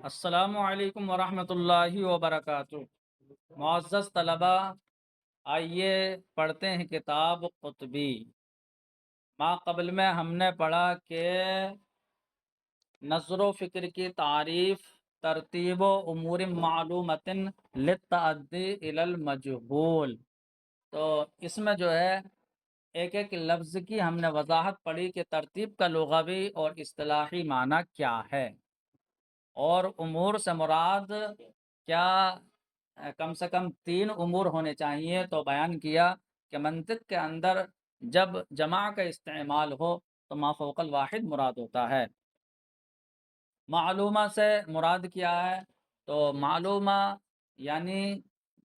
السلام علیکم ورحمۃ اللہ وبرکاتہ۔ معزز طلبہ، آئیے پڑھتے ہیں کتاب قطبی۔ ما قبل میں ہم نے پڑھا کہ نظر و فکر کی تعریف ترتیب و امور معلومات للتعدی الی المجہول۔ تو اس میں جو ہے ایک ایک لفظ کی ہم نے وضاحت پڑھی کہ ترتیب کا لغوی اور اصطلاحی معنی کیا ہے، اور امور سے مراد کیا کم سے کم تین امور ہونے چاہیے۔ تو بیان کیا کہ منطق کے اندر جب جمع کا استعمال ہو تو ما فوق الواحد مراد ہوتا ہے۔ معلومہ سے مراد کیا ہے؟ تو معلومہ یعنی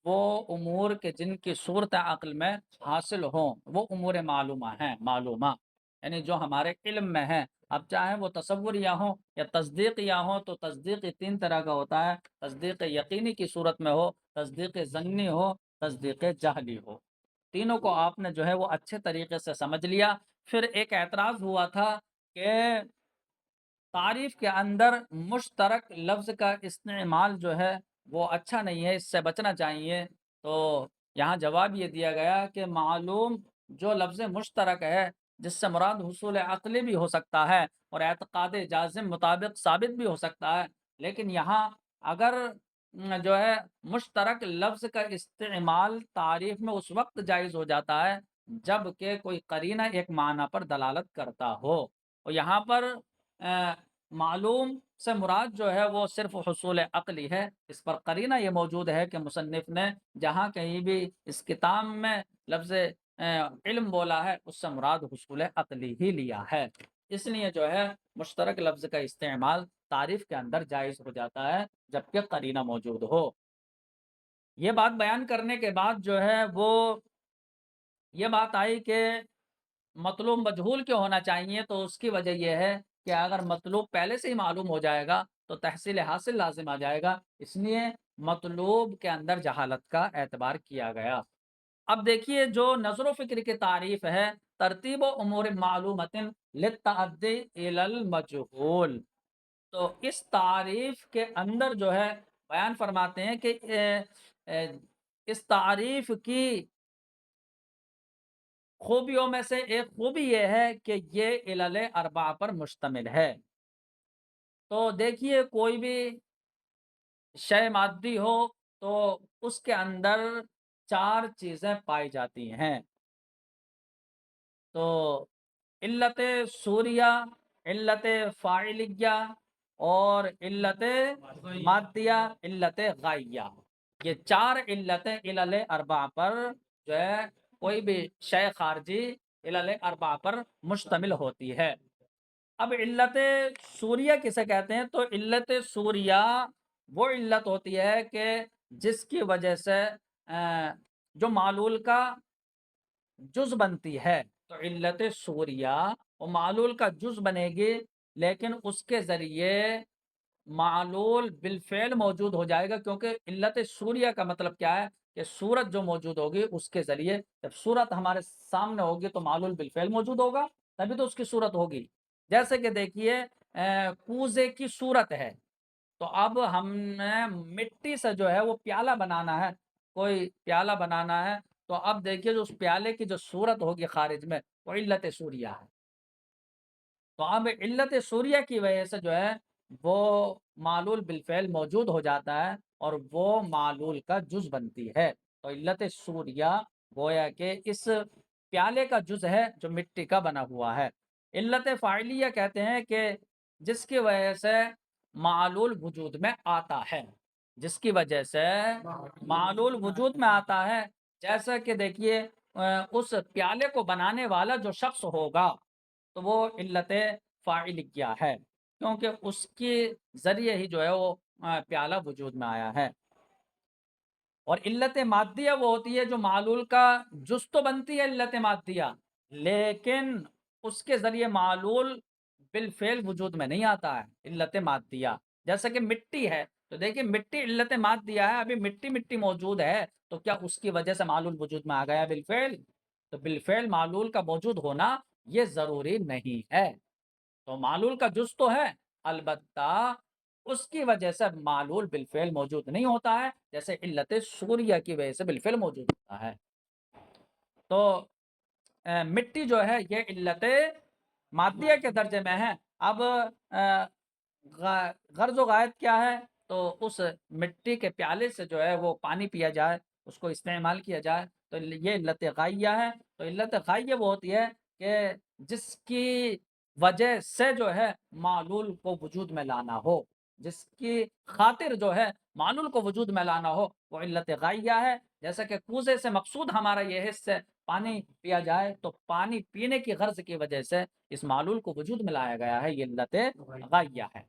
وہ امور کے جن کی صورت عقل میں حاصل ہوں، وہ امور معلومہ ہیں۔ معلومہ یعنی جو ہمارے علم میں ہیں، اب چاہے وہ تصور یا ہوں یا تصدیق یا ہوں۔ تو تصدیق تین طرح کا ہوتا ہے: تصدیق یقینی کی صورت میں ہو، تصدیق ضنی ہو، تصدیق جہلی ہو۔ تینوں کو آپ نے جو ہے وہ اچھے طریقے سے سمجھ لیا۔ پھر ایک اعتراض ہوا تھا کہ تعریف کے اندر مشترک لفظ کا استعمال جو ہے وہ اچھا نہیں ہے، اس سے بچنا چاہیے۔ تو یہاں جواب یہ دیا گیا کہ معلوم جو لفظ مشترک ہے، جس سے مراد حصول عقلی بھی ہو سکتا ہے اور اعتقاد جازم مطابق ثابت بھی ہو سکتا ہے، لیکن یہاں اگر جو ہے مشترک لفظ کا استعمال تعریف میں اس وقت جائز ہو جاتا ہے جب کہ کوئی قرینہ ایک معنی پر دلالت کرتا ہو۔ اور یہاں پر معلوم سے مراد جو ہے وہ صرف حصول عقلی ہے۔ اس پر قرینہ یہ موجود ہے کہ مصنف نے جہاں کہیں بھی اس کتاب میں لفظ علم بولا ہے، اس سے مراد حصول عقلی ہی لیا ہے، اس لیے جو ہے مشترک لفظ کا استعمال تعریف کے اندر جائز ہو جاتا ہے جبکہ قرینہ موجود ہو۔ یہ بات بیان کرنے کے بعد جو ہے وہ یہ بات آئی کہ مطلوب مجہول کیوں ہونا چاہیے؟ تو اس کی وجہ یہ ہے کہ اگر مطلوب پہلے سے ہی معلوم ہو جائے گا تو تحصیل حاصل لازم آ جائے گا، اس لیے مطلوب کے اندر جہالت کا اعتبار کیا گیا۔ اب دیکھیے جو نظر و فکر کی تعریف ہے، ترتیب و امور معلومات للتعدی الی المجہول۔ تو اس تعریف کے اندر جو ہے بیان فرماتے ہیں کہ اس تعریف کی خوبیوں میں سے ایک خوبی یہ ہے کہ یہ علل اربع پر مشتمل ہے۔ تو دیکھیے کوئی بھی شے مادی ہو تو اس کے اندر چار چیزیں پائی جاتی ہیں۔ تو علت سوریہ، علت فاعلیہ اور علت مادیہ، علت غائیہ، یہ چار علتیں علل اربع پر جو ہے کوئی بھی شے خارجی علل اربع پر مشتمل ہوتی ہے۔ اب علت سوریہ کسے کہتے ہیں؟ تو علت سوریہ وہ علت ہوتی ہے کہ جس کی وجہ سے جو معلول کا جز بنتی ہے۔ تو علت سوریہ وہ معلول کا جز بنے گی، لیکن اس کے ذریعے معلول بالفعل موجود ہو جائے گا، کیونکہ علت سوریہ کا مطلب کیا ہے کہ صورت جو موجود ہوگی اس کے ذریعے، جب صورت ہمارے سامنے ہوگی تو معلول بالفعل موجود ہوگا، تبھی تو اس کی صورت ہوگی۔ جیسے کہ دیکھیے کوزے کی صورت ہے، تو اب ہم نے مٹی سے جو ہے وہ پیالہ بنانا ہے، کوئی پیالہ بنانا ہے، تو اب دیکھیے جو اس پیالے کی جو صورت ہوگی خارج میں وہ علت سوریہ ہے۔ تو اب علت سوریہ کی وجہ سے جو ہے وہ معلول بالفعل موجود ہو جاتا ہے اور وہ معلول کا جز بنتی ہے۔ تو علت سوریہ گویا کہ اس پیالے کا جز ہے جو مٹی کا بنا ہوا ہے۔ علت فاعلیہ کہتے ہیں کہ جس کی وجہ سے معلول وجود میں آتا ہے، جس کی وجہ سے معلول وجود میں آتا ہے۔ جیسا کہ دیکھیے اس پیالے کو بنانے والا جو شخص ہوگا تو وہ علت فاعلیہ ہے، کیونکہ اس کے ذریعے ہی جو ہے وہ پیالہ وجود میں آیا ہے۔ اور علت مادیہ وہ ہوتی ہے جو معلول کا جز تو بنتی ہے علت مادیہ، لیکن اس کے ذریعے معلول بالفعل وجود میں نہیں آتا ہے، علت مادیہ۔ جیسا کہ مٹی ہے، تو دیکھیے مٹی علت مادیہ ہے، ابھی مٹی مٹی موجود ہے، تو کیا اس کی وجہ سے معلول وجود میں آ گیا بالفعل؟ تو بالفعل معلول کا موجود ہونا یہ ضروری نہیں ہے۔ تو معلول کا جز تو ہے، البتہ اس کی وجہ سے معلول بالفعل موجود نہیں ہوتا ہے، جیسے علت سوریہ کی وجہ سے بالفعل موجود ہوتا ہے۔ تو مٹی جو ہے یہ علت مادیہ کے درجے میں ہے۔ اب غرض و غائب کیا ہے؟ تو اس مٹی کے پیالے سے جو ہے وہ پانی پیا جائے، اس کو استعمال کیا جائے، تو یہ علت غائیہ ہے۔ تو علت غائیہ وہ ہوتی ہے کہ جس کی وجہ سے جو ہے معلول کو وجود میں لانا ہو، جس کی خاطر جو ہے معلول کو وجود میں لانا ہو، وہ علت غائیہ ہے۔ جیسا کہ کوزے سے مقصود ہمارا یہ حص ہے پانی پیا جائے، تو پانی پینے کی غرض کی وجہ سے اس معلول کو وجود میں لایا گیا ہے، یہ علت غائیہ ہے۔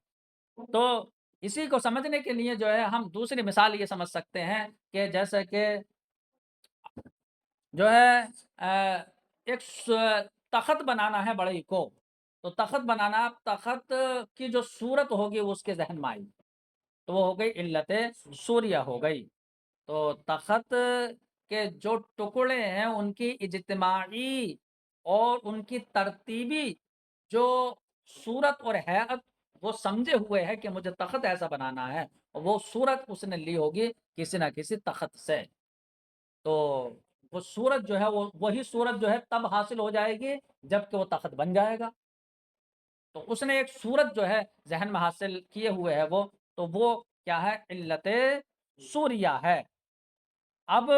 تو اسی کو سمجھنے کے لیے جو ہے ہم دوسری مثال یہ سمجھ سکتے ہیں کہ جیسے کہ جو ہے ایک تخت بنانا ہے بڑے کو، تو تخت بنانا، تخت کی جو صورت ہوگی وہ اس کے ذہن میں آئی، تو وہ ہو گئی علت سوریہ ہو گئی۔ تو تخت کے جو ٹکڑے ہیں ان کی اجتماعی اور ان کی ترتیبی جو صورت اور حیات وہ سمجھے ہوئے ہے کہ مجھے تخت ایسا بنانا ہے، اور وہ صورت اس نے لی ہوگی کسی نہ کسی تخت سے، تو وہ صورت جو ہے وہی صورت جو ہے تب حاصل ہو جائے گی جب کہ وہ تخت بن جائے گا۔ تو اس نے ایک صورت جو ہے ذہن میں حاصل کیے ہوئے ہے وہ، تو وہ کیا ہے؟ علت سوریہ ہے۔ اب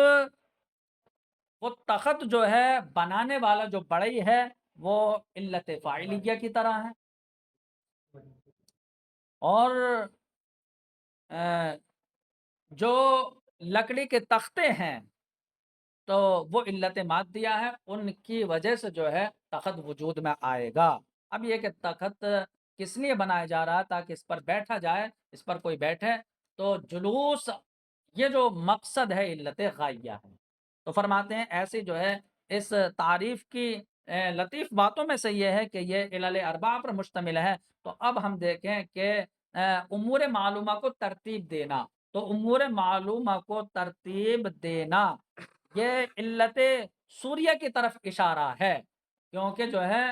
وہ تخت جو ہے بنانے والا جو بڑی ہے وہ علت فاعلیہ کی طرح ہے، اور جو لکڑی کے تختے ہیں تو وہ علت مادیہ ہے، ان کی وجہ سے جو ہے تخت وجود میں آئے گا۔ اب یہ کہ تخت کس لیے بنایا جا رہا ہے؟ تاکہ اس پر بیٹھا جائے، اس پر کوئی بیٹھے، تو جلوس، یہ جو مقصد ہے علت غائیہ ہے۔ تو فرماتے ہیں ایسی جو ہے اس تعریف کی لطیف باتوں میں سے یہ ہے کہ یہ علل اربع پر مشتمل ہے۔ تو اب ہم دیکھیں کہ امور معلومہ کو ترتیب دینا، تو امور معلومہ کو ترتیب دینا یہ علت سوریہ کی طرف اشارہ ہے، کیونکہ جو ہے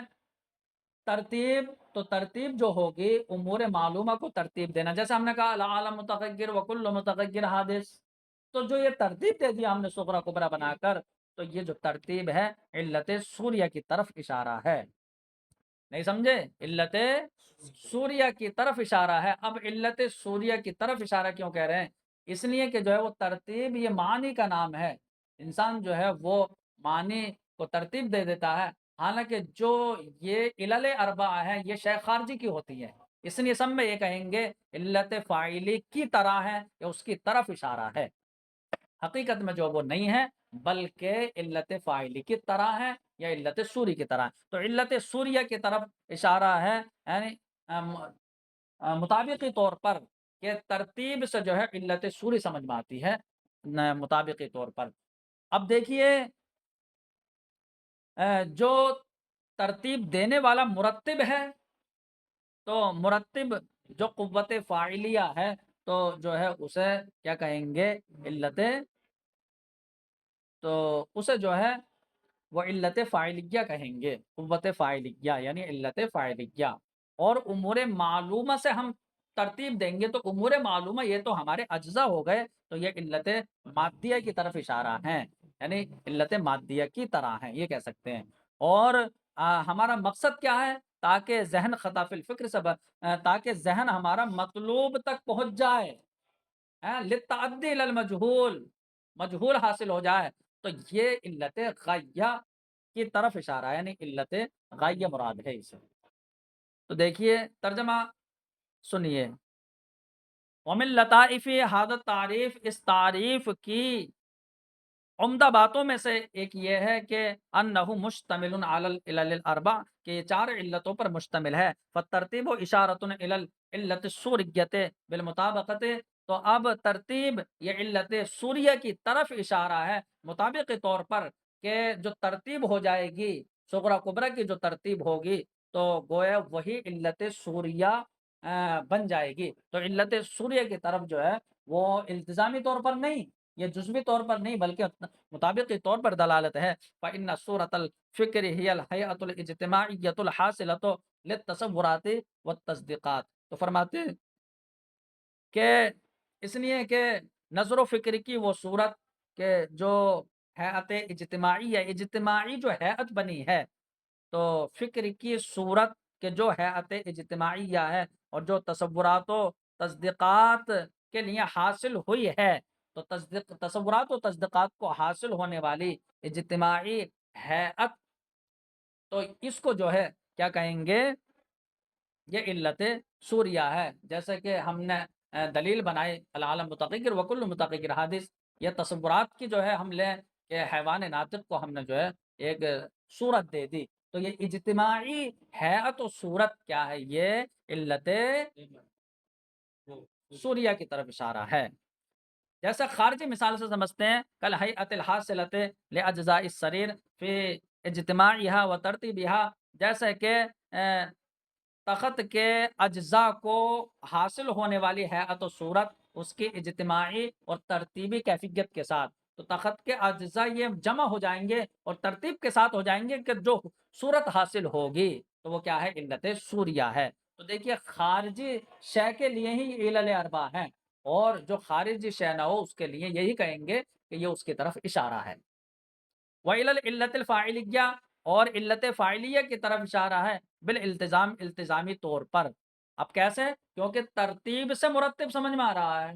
ترتیب، تو ترتیب جو ہوگی امور معلومہ کو ترتیب دینا، جیسے ہم نے کہا العالم متغیر وکل متغیر حادث، تو جو یہ ترتیب دے دیا ہم نے صغرا کبرا بنا کر، تو یہ جو ترتیب ہے علت سوریہ کی طرف اشارہ ہے۔ نہیں سمجھے؟ علت سوریہ کی طرف اشارہ ہے۔ اب علت سوریہ کی طرف اشارہ کیوں کہہ رہے ہیں؟ اس لیے کہ جو ہے وہ ترتیب یہ معنی کا نام ہے، انسان جو ہے وہ معنی کو ترتیب دے دیتا ہے، حالانکہ جو یہ علل اربع ہے یہ شے خارجی کی ہوتی ہے، اس لیے سب میں یہ کہیں گے علت فاعلی کی طرح ہے یا اس کی طرف اشارہ ہے، حقیقت میں جو وہ نہیں ہے بلکہ علت فاعلی کی طرح ہے یا علت سوری کی طرح ہے۔ تو علت سوریہ کی طرف اشارہ ہے، یعنی مطابقی طور پر کہ ترتیب سے جو ہے علت سوری سمجھ میں آتی ہے مطابقی طور پر۔ اب دیکھیے جو ترتیب دینے والا مرتب ہے، تو مرتب جو قوت فاعلیہ ہے تو جو ہے اسے کیا کہیں گے؟ علت، تو اسے جو ہے وہ علت فاعلیہ کہیں گے، قوت فاعلیہ یعنی علت فاعلیہ۔ اور امور معلومہ سے ہم ترتیب دیں گے تو امور معلومہ یہ تو ہمارے اجزاء ہو گئے، تو یہ علت مادیہ کی طرف اشارہ ہے، یعنی علت مادیہ کی طرح ہے یہ کہہ سکتے ہیں۔ اور ہمارا مقصد کیا ہے؟ تاکہ ذہن خطا فی الفکر سے تاکہ ذہن ہمارا مطلوب تک پہنچ جائے، للتعدی الی المجہول، مجہول حاصل ہو جائے، تو یہ علت غائیہ کی طرف اشارہ ہے، یعنی علت غائیہ مراد ہے اسے۔ تو دیکھیے ترجمہ سنیے، ومن لطائف حادث تعریف، اس تعریف کی عمدہ باتوں میں سے ایک یہ ہے کہ انہ مشتمل علی العلل الاربع، کہ یہ چار علتوں پر مشتمل ہے، فالترتیب اشارۃ الی العلت السوریۃ بالمطابقۃ، تو اب ترتیب یہ علت سوریہ کی طرف اشارہ ہے مطابقی طور پر، کہ جو ترتیب ہو جائے گی صغرا کبرا کی جو ترتیب ہوگی تو گویا وہی علت سوریہ بن جائے گی۔ تو علت سوریہ کی طرف جو ہے وہ التزامی طور پر نہیں، یہ جزوی طور پر نہیں بلکہ مطابقی طور پر دلالت ہے۔ فإن صورة الفکر هي الهيئة الاجتماعية الحاصلة للتصورات والتصدیقات، تو فرماتے ہیں کہ اس لیے کہ نظر و فکر کی وہ صورت کہ جو حیات اجتماعی ہے، اجتماعی جو حیات بنی ہے، تو فکر کی صورت کہ جو حیات اجتماعیہ ہے اور جو تصورات و تصدیقات کے لیے حاصل ہوئی ہے، تو تصورات و تصدیقات کو حاصل ہونے والی اجتماعی حیات، تو اس کو جو ہے کیا کہیں گے، یہ علت سوریہ ہے۔ جیسے کہ ہم نے دلیل بنائی العالم متغیر وکل متغیر حادث، یہ تصورات کی جو ہے ہم لیں کہ حیوان ناطق کو ہم نے جو ہے ایک صورت دے دی، تو یہ اجتماعی حیات و صورت کیا ہے، یہ علت سوریہ کی طرف اشارہ ہے۔ جیسے خارجی مثال سے سمجھتے ہیں، کل ہیئت الحاصلۃ لاجزاء السریر فی اجتماعیہا و ترتیبہا، جیسے کہ تخت کے اجزاء کو حاصل ہونے والی حیات و صورت اس کی اجتماعی اور ترتیبی کیفیت کے ساتھ، تو تخت کے اجزاء یہ جمع ہو جائیں گے اور ترتیب کے ساتھ ہو جائیں گے کہ جو صورت حاصل ہوگی تو وہ کیا ہے، علت سوریہ ہے۔ تو دیکھیے خارجی شے کے لیے ہی علل اربع ہیں، اور جو خارجی شے نہ ہو اس کے لیے یہی کہیں گے کہ یہ اس کی طرف اشارہ ہے۔ وَإِلَى الْعِلَّةِ الْفَاعِلِيَّةِ، اور علت فاعلیہ کی طرف اشارہ ہے، بالالتزام، التزامی طور پر۔ اب کیسے؟ کیونکہ ترتیب سے مرتب سمجھ میں آ رہا ہے،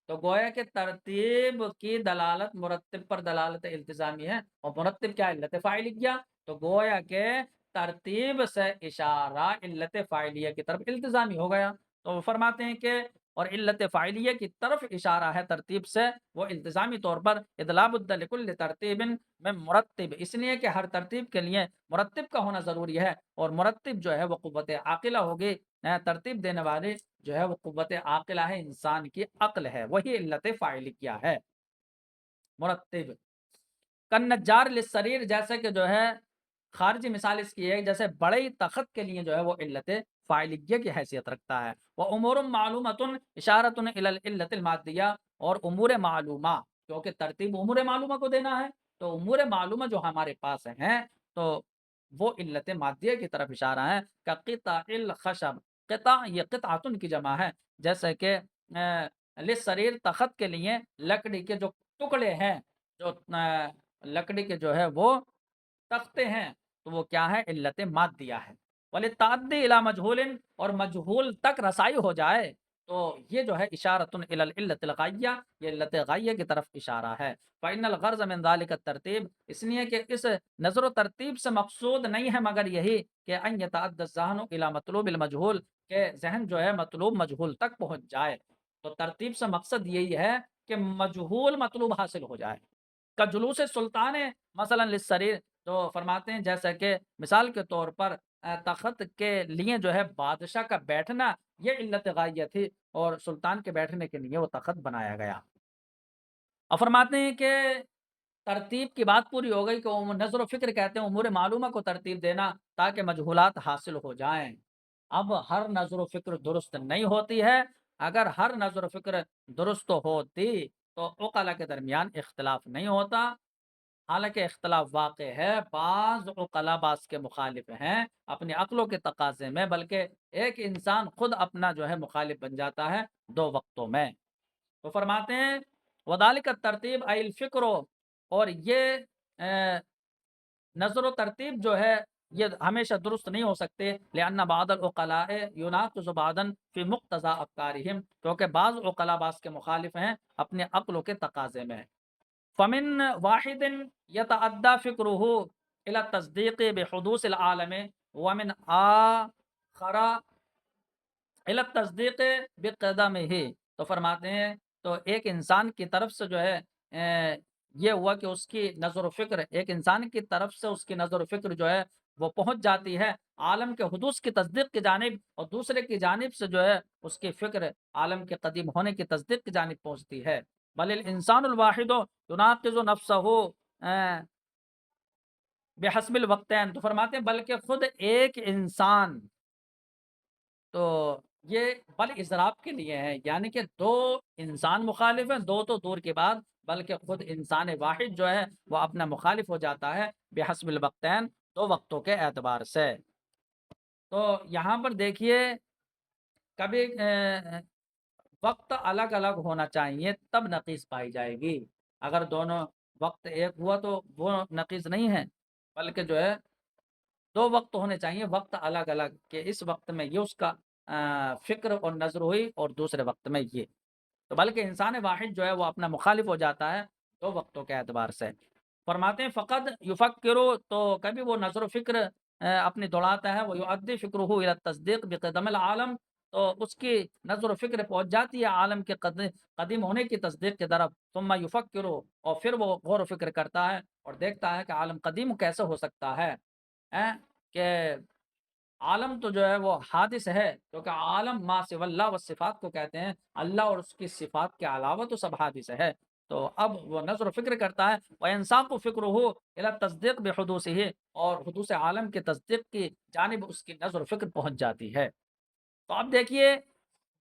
تو گویا کہ ترتیب کی دلالت مرتب پر دلالت التزامی ہے، اور مرتب کیا ہے، علت فاعلیہ، تو گویا کہ ترتیب سے اشارہ علت فاعلیہ کی طرف التزامی ہو گیا۔ تو وہ فرماتے ہیں کہ اور علت فاعلیہ کی طرف اشارہ ہے ترتیب سے، وہ التزامی طور پر اطلاب لکل ترتیب میں مرتب، اس لیے کہ ہر ترتیب کے لیے مرتب کا ہونا ضروری ہے، اور مرتب جو ہے وہ قوت عاقلہ ہوگی، ترتیب دینے والے جو ہے وہ قوت عاقلہ ہے، انسان کی عقل ہے، وہی علت فاعلیہ ہے مرتب۔ کن نجار للسریر، جیسے کہ جو ہے خارجی مثال اس کی ہے، جیسے بڑے تخت کے لیے جو ہے وہ علت فاعلیہ کی حیثیت رکھتا ہے۔ وہ امور معلومۃ اشارۃ الی العلت المادیہ، اور امور معلومہ، کیونکہ ترتیب امور معلومہ کو دینا ہے، تو امور معلومہ جو ہمارے پاس ہیں تو وہ علت مادیہ کی طرف اشارہ ہے۔ کہ قطع الخشب، قطع یہ قطعۃ کی جمع ہے، جیسے کہ للسریر تخت کے لیے لکڑی کے جو ٹکڑے ہیں، جو لکڑی کے جو ہے وہ تختے ہیں، تو وہ کیا ہے، علت مادیہ ہے۔ وللتعدی الی مجہول، اور مجہول تک رسائی ہو جائے تو یہ جو ہے اشارۃ الی العلت الغائیہ، یہ علت غائیہ کی طرف اشارہ ہے۔ فإن الغرض من ذلك الترتیب، اس لیے کہ اس نظر و ترتیب سے مقصود نہیں ہے مگر یہی کہ ان يتعدى الذہن الی مطلوب المجہول، کہ ذہن جو ہے مطلوب مجہول تک پہنچ جائے، تو ترتیب سے مقصد یہی ہے کہ مجہول مطلوب حاصل ہو جائے۔ کا جلوس سلطان مثلا للسریر، تو فرماتے ہیں جیسا کہ مثال کے طور پر تخت کے لیے جو ہے بادشاہ کا بیٹھنا یہ علت غائیہ تھی، اور سلطان کے بیٹھنے کے لیے وہ تخت بنایا گیا۔ اور فرماتے ہیں کہ ترتیب کی بات پوری ہو گئی، کہ نظر و فکر کہتے ہیں امور معلومہ کو ترتیب دینا تاکہ مجہولات حاصل ہو جائیں۔ اب ہر نظر و فکر درست نہیں ہوتی ہے، اگر ہر نظر و فکر درست ہوتی تو عقلاء کے درمیان اختلاف نہیں ہوتا، حالانکہ اختلاف واقع ہے، بعض عقلاء بعض کے مخالف ہیں اپنی عقلوں کے تقاضے میں، بلکہ ایک انسان خود اپنا جو ہے مخالف بن جاتا ہے دو وقتوں میں۔ تو فرماتے ہیں وذالک الترتیب ای الفکر، اور یہ نظر و ترتیب جو ہے یہ ہمیشہ درست نہیں ہو سکتے، لأن بعض العقلاء يناقض بعضا فی مقتضى افکارہم، کیونکہ بعض عقلاء بعض کے مخالف ہیں اپنے عقلوں کے تقاضے میں۔ فمن واحد يتعدى فکرہ الى التصدیق بحدوث العالم، ومن آخر الى التصدیق بقدمہ، تو فرماتے ہیں تو ایک انسان کی طرف سے جو ہے یہ ہوا کہ اس کی نظر و فکر، ایک انسان کی طرف سے اس کی نظر و فکر جو ہے وہ پہنچ جاتی ہے عالم کے حدوث کی تصدیق کی جانب، اور دوسرے کی جانب سے جو ہے اس کی فکر عالم کے قدیم ہونے کی تصدیق کی جانب پہنچتی ہے۔ بل الانسان الواحد يناقض نفسه بحسب الوقتین، تو فرماتے ہیں بلکہ خود ایک انسان، تو یہ بل اضراب کے لیے ہے، یعنی کہ دو انسان مخالف ہیں، دو تو دور کی بات، بلکہ خود انسان واحد جو ہے وہ اپنا مخالف ہو جاتا ہے بحسب الوقتین، دو وقتوں کے اعتبار سے۔ تو یہاں پر دیکھیے کبھی وقت الگ الگ ہونا چاہیے تب نقیض پائی جائے گی. اگر دونوں وقت ایک ہوا تو وہ نقیض نہیں ہے، بلکہ جو ہے دو وقت ہونے چاہیے، وقت الگ الگ، کہ اس وقت میں یہ اس کا فکر اور نظر ہوئی اور دوسرے وقت میں یہ. تو بلکہ انسان واحد جو ہے وہ اپنا مخالف ہو جاتا ہے دو وقتوں کے اعتبار سے. فرماتے ہیں فقط یفکرو، تو کبھی وہ نظر و فکر اپنی دوڑاتا ہے، وہ یؤدی فکرہ الی التصدیق بقدم العالم، تو اس کی نظر و فکر پہنچ جاتی ہے عالم کے قدیم ہونے کی تصدیق کی طرف. ثم یفکرو، اور پھر وہ غور و فکر کرتا ہے اور دیکھتا ہے کہ عالم قدیم کیسے ہو سکتا ہے، کہ عالم تو جو ہے وہ حادث ہے، کیونکہ عالم ما سوی اللہ و صفات کو کہتے ہیں، اللہ اور اس کی صفات کے علاوہ تو سب حادث ہے. تو اب وہ نظر و فکر کرتا ہے، وَإِنْسَاقُ فِكْرُهُ إِلَى التصدیق بحدوثه، اور حدوث عالم کے تصدیق کی جانب اس کی نظر و فکر پہنچ جاتی ہے. تو اب دیکھیے،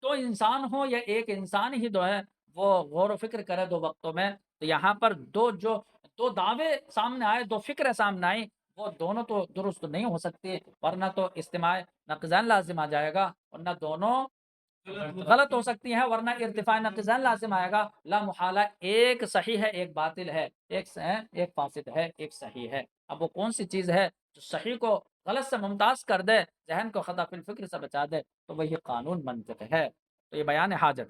دو انسان ہو یا ایک انسان ہی جو ہے وہ غور و فکر کرے دو وقتوں میں، تو یہاں پر دو دعوے سامنے آئے، دو فکریں سامنے آئی، وہ دونوں تو درست نہیں ہو سکتی، ورنہ تو اجتماع نقضان لازم آ جائے گا، ورنہ دونوں غلط ہو سکتی ہیں، ورنہ ارتفاع نقضان لازم آئے گا. لا محالہ، ایک صحیح ہے ایک باطل ہے، ایک فاسد ہے ایک صحیح ہے. اب وہ کون سی چیز ہے جو صحیح کو غلط سے ممتاز کر دے، ذہن کو خطا فی الفکر سے بچا دے، تو وہی قانون منطق ہے. تو یہ بیان حاجت.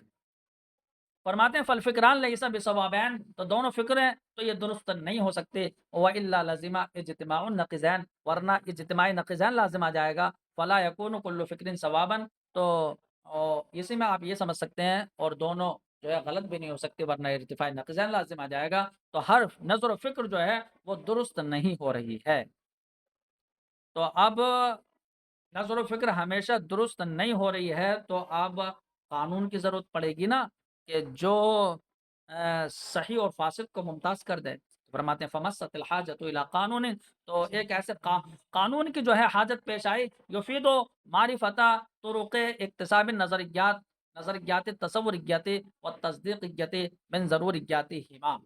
فرماتے ہیں فالفکران لیس بصوابین، تو دونوں فکریں تو یہ درست نہیں ہو سکتے. والا لازمہ اجتماع النقیضین، ورنہ اجتماع نقیضین لازم آ جائے گا. فلا یکون کل فکر ثوابا، تو اسی میں آپ یہ سمجھ سکتے ہیں، اور دونوں جو ہے غلط بھی نہیں ہو سکتے، ورنہ ارتفاع نقیضین لازم آ جائے گا. تو ہر نظر و فکر جو ہے وہ درست نہیں ہو رہی ہے. تو اب نظر و فکر ہمیشہ درست نہیں ہو رہی ہے، تو اب قانون کی ضرورت پڑے گی نا، کہ جو صحیح اور فاسد کو ممتاز کر دے. فرماتے ہیں فمست الحاجت الی قانون، تو ایک ایسے قانون کی جو ہے حاجت پیش آئی، یفید و معرفت طرق اکتساب نظریات تصوریت و تصدیقیت من ضروریات ہما.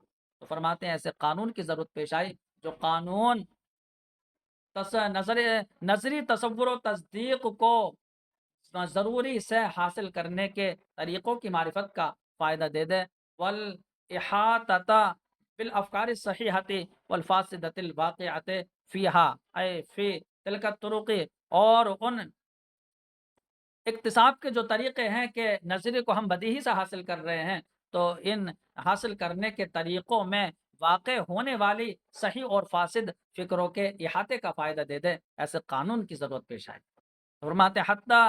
تو فرماتے ہیں ایسے قانون کی ضرورت پیش آئی جو قانون نظری تصور و تصدیق کو ضروری سے حاصل کرنے کے طریقوں کی معرفت کا فائدہ دے دے. والاحاطۃ بالافکار الصحیحۃ والفاسدۃ الواقعۃ فیہا، اے فی تلک الطرق، اور ان اکتساب کے جو طریقے ہیں کہ نظریے کو ہم بدیہی سے حاصل کر رہے ہیں، تو ان حاصل کرنے کے طریقوں میں واقع ہونے والی صحیح اور فاسد فکروں کے احاطے کا فائدہ دے دے. ایسے قانون کی ضرورت پیش آئے. فرماتے حتیٰ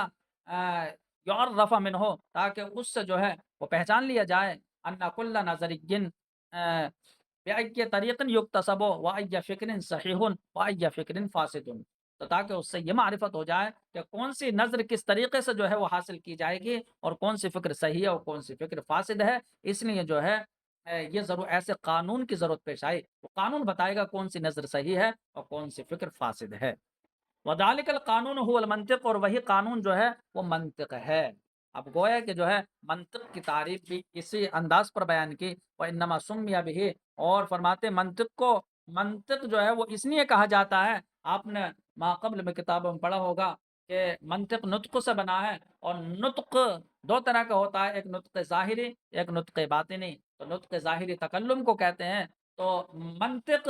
یعرف منہ، تاکہ اس سے جو ہے وہ پہچان لیا جائے، ان کل نظری بأی طریق یکتسب و ای فکر صحیح و ای فکر فاسد، تو تاکہ اس سے یہ معرفت ہو جائے کہ کون سی نظر کس طریقے سے جو ہے وہ حاصل کی جائے گی، اور کون سی فکر صحیح ہے اور کون سی فکر فاسد ہے. اس لیے جو ہے یہ ضرور ایسے قانون کی ضرورت پیش آئی. وہ قانون بتائے گا کون سی نظر صحیح ہے اور کون سی فکر فاسد ہے. وذالک القانون هو المنطق، اور وہی قانون جو ہے وہ منطق ہے. اب گویا کہ جو ہے منطق کی تعریف بھی اسی انداز پر بیان کی، وانما سمی بہ، اور فرماتے منطق جو ہے وہ اس لیے کہا جاتا ہے، آپ نے ما قبل میں کتابوں میں پڑھا ہوگا کہ منطق نطق سے بنا ہے، اور نطق دو طرح کا ہوتا ہے، ایک نطق ظاہری ایک نطق باطنی. تو نطق ظاہری تکلم کو کہتے ہیں. تو منطق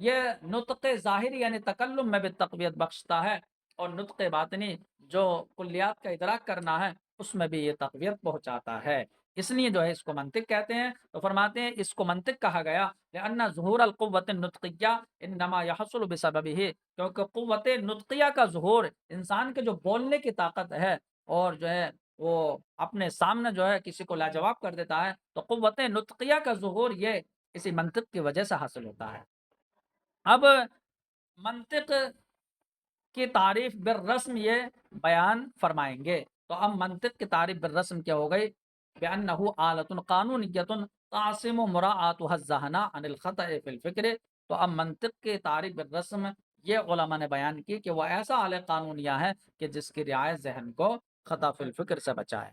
یہ نطق ظاہری یعنی تکلم میں بھی تقویت بخشتا ہے، اور نطق باطنی جو کلیات کا ادراک کرنا ہے اس میں بھی یہ تقویت پہنچاتا ہے. اس لیے جو ہے اس کو منطق کہتے ہیں. تو فرماتے ہیں اس کو منطق کہا گیا لأن ظہور القوت النطقیہ انما یحصل بسببہ، کیونکہ قوت نطقیہ کا ظہور، انسان کے جو بولنے کی طاقت ہے اور جو ہے وہ اپنے سامنے جو ہے کسی کو لاجواب کر دیتا ہے، تو قوت نطقیہ کا ظہور یہ اسی منطق کی وجہ سے حاصل ہوتا ہے. اب منطق کی تعریف بالرسم یہ بیان فرمائیں گے. تو اب منطق کی تعریف بالرسم کیا ہو گئی؟ بأنہ آلۃ قانونیۃ تعصم مراعاتها الذہن عن الخطأ فی الفکر. تو اب منطق کی تعریف بالرسم یہ علماء نے بیان کی کہ وہ ایسا آلہ قانونیہ ہے کہ جس کی رعایت ذہن کو خطا فی الفکر سے بچائے.